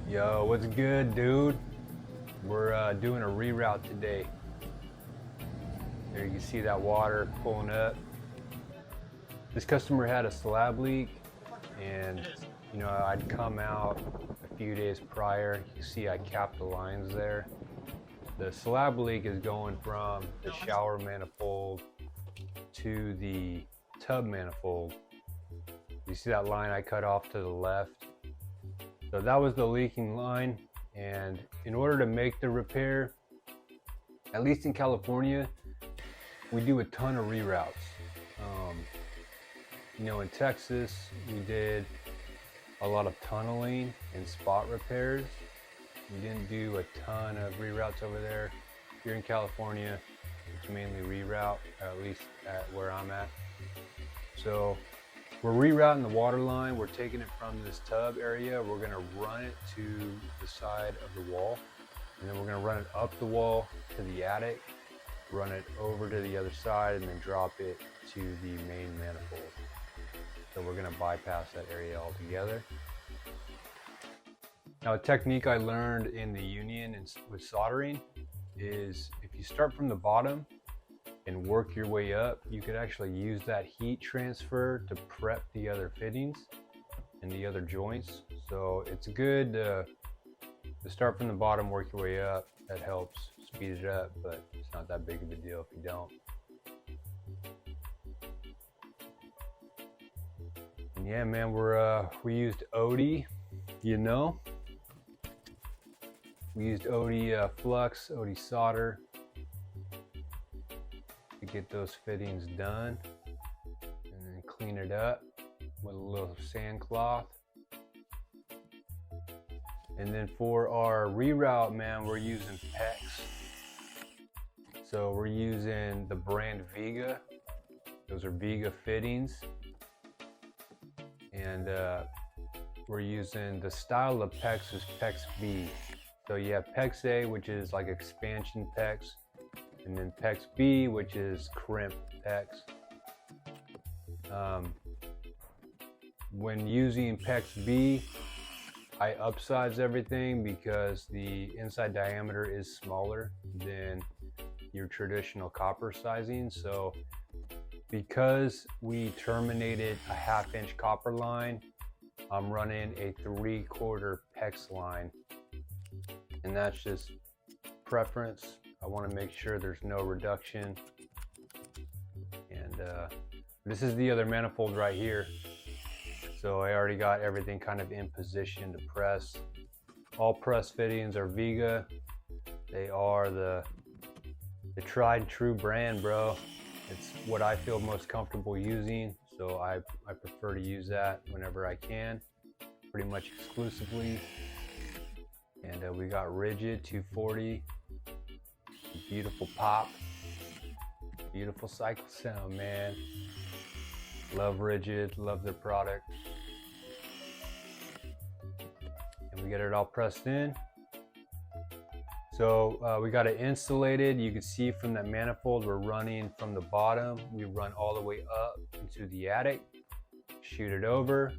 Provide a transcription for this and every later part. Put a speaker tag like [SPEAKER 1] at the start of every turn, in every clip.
[SPEAKER 1] Yo, what's good, dude? We're doing a reroute today. There you can see that water pulling up. This customer had a slab leak, and I'd come out a few days prior. You see I capped the lines there. The slab leak is going from the shower manifold to the tub manifold. You see that line I cut off to the left? So that was the leaking line, and in order to make the repair, at least in California, we do a ton of reroutes. In Texas, we did a lot of tunneling and spot repairs. We didn't do a ton of reroutes over there. Here in California, it's mainly reroute, at least at where I'm at. So we're rerouting the water line. We're taking it from this tub area. We're gonna run it to the side of the wall, and then we're gonna run it up the wall to the attic, run it over to the other side, and then drop it to the main manifold. So we're gonna bypass that area altogether. Now, a technique I learned in the union and with soldering is if you start from the bottom and work your way up, you could actually use that heat transfer to prep the other fittings and the other joints. So it's good to start from the bottom, work your way up. That helps speed it up, but it's not that big of a deal if you don't. And yeah, man, we used Odie, we used Odie flux, Odie solder to get those fittings done, and then clean it up with a little sand cloth. And then for our reroute, man, we're using PEX. So we're using the brand Vega. Those are Vega fittings. And we're using the style of PEX is PEX B. So you have PEX A, which is like expansion PEX, and then PEX B, which is crimp PEX. When using PEX B, I upsize everything because the inside diameter is smaller than your traditional copper sizing. So because we terminated a 1/2 inch copper line, I'm running a 3/4 PEX line. And that's just preference. I want to make sure there's no reduction. And this is the other manifold right here. So I already got everything kind of in position to press. All press fittings are Vega. They are the tried and true brand, bro. It's what I feel most comfortable using. So I prefer to use that whenever I can, pretty much exclusively. And we got rigid 240, beautiful pop, beautiful cycle sound, man. Love rigid, love their product. And we get it all pressed in. So we got it insulated. You can see from that manifold, we're running from the bottom. We run all the way up into the attic, shoot it over,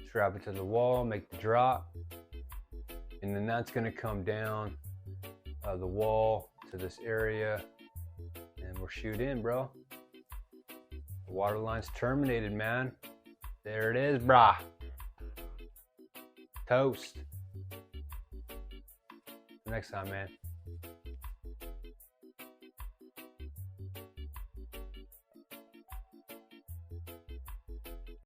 [SPEAKER 1] strap it to the wall, make the drop. And then that's gonna come down the wall to this area, and we'll shoot in, bro. The water line's terminated, man. There it is, brah. Toast. Next time, man.